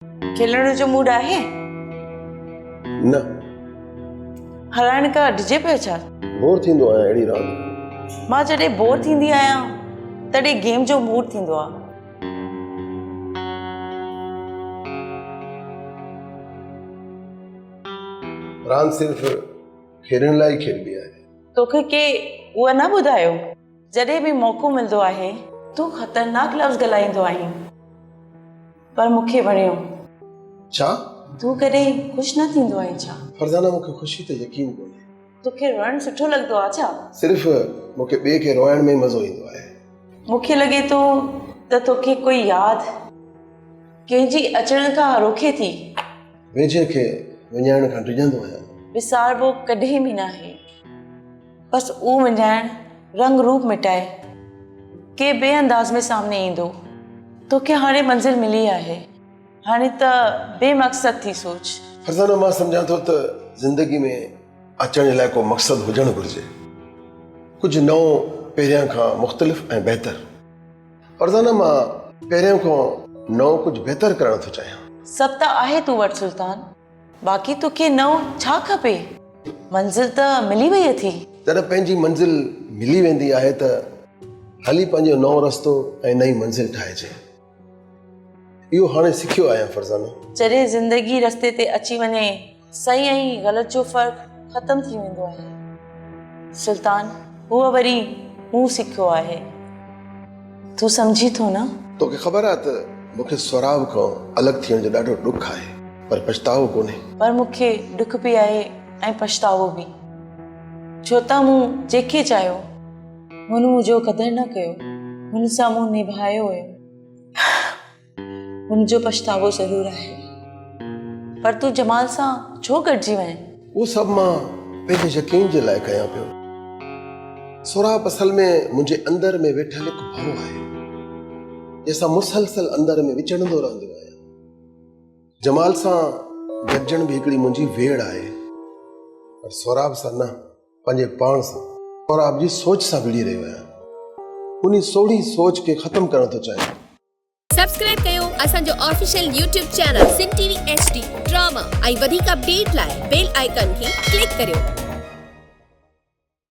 खेलण जो मूड आहे? न हलाइण का डिजे पियो छा? बोर थींदो आहियां अहिड़ी रांदि। मां जॾहिं बोर थींदी आहियां तॾहिं गेम जो मूड थींदो आहे। रांदि सिर्फ़ खेॾण लाइ ई खेॾबी आहे। तोखे के उहा न ॿुधायो जॾहिं बि मौक़ो मिलंदो आहे तूं ख़तरनाक लफ़्ज़ ॻाल्हाईंदो आहीं, पर मूंखे वणियो। छा? तूं कॾहिं ख़ुशि न थींदो आहे छा? फरज़ाना, मूंखे ख़ुशी ते यकीन कोन्हे। तोखे रोइण सुठो लॻंदो आहे छा? सिर्फ़ मूंखे ॿिए खे रोइण में मज़ो ईंदो आहे। मूंखे लॻे थो त तोखे कोई यादि कंहिंजी अचण खां रोके थी। वेझे खे विञाइण खां डिॼंदो आहियां। विसारबो कॾहिं बि न आहे, बसि उहो विञाइण रंग रूप मिटाए के ॿिए अंदाज़ में सामने ईंदो। तोखे हाणे मंज़िल मिली आहे, हाणे त बेमक़सद थी सोच। फरज़ाना, मां सम्झां थो त ज़िंदगी में अचण लाइ को मक़सदु हुजणु घुरिजे, कुझु नओं, पहिरियां खां मुख़्तलिफ़ ऐं बहितर। फरज़ाना, मां पहिरियां खां नओं कुझु बहितर करणु थो चाहियां। सभु त आहे तूं वटि सुल्तान, बाक़ी तोखे नओं छा खपे? मंज़िल त मिली वई थी। जॾहिं पंहिंजी मंज़िल मिली वेंदी आहे त हली पंहिंजो नओं रस्तो ऐं नई मंज़िल ठाहिजे। इहो हाणे सिखियो आहियां फरज़ाना। जॾहिं ज़िंदगी रस्ते ते अची वञे, सही ऐं ग़लति जो फ़र्क़ु ख़तम थी वेंदो आहे। सुल्तान, उहो वरी मूं सिखियो आहे। तूं सम्झी थो न? तोखे ख़बर आहे त मूंखे स्वराब खां अलॻि थियण जो ॾाढो ॾुख आहे, पर पछतावो कोन्हे। पर मूंखे ॾुख बि आहे ऐं पछतावो बि, छो त मूं जेके चाहियो हुन मुंहिंजो क़दुरु न कयो, हुन सां मूं निभायो हुयो। हुनजो पछतावो ज़रूरु आहे, पर तूं जमाल सां छो गॾिजी वएं? उहो सभु मां पंहिंजे यकीन जे लाइ कयां पियो। स्वराब असल में मुंहिंजे अंदर में वेठल हिकु भउ आहे, जंहिंसां मुसलसल अंदर में विचड़ंदो रहंदो आहियां। जमाल सां गॾिजण बि हिकिड़ी मुंहिंजी वेड़ आहे, पर स्वराब सां न, पंहिंजे पाण सां, स्वराब जी सोच सां विड़ी रहियो आहियां। उन सोढ़ी सोच खे ख़तम करणु थो चाहियां। सब्सक्राइब कयो असांजो official YouTube channel Sindh TV HD drama ऐं वधीक अपडेट लाइ बेल आइकन खे क्लिक करियो।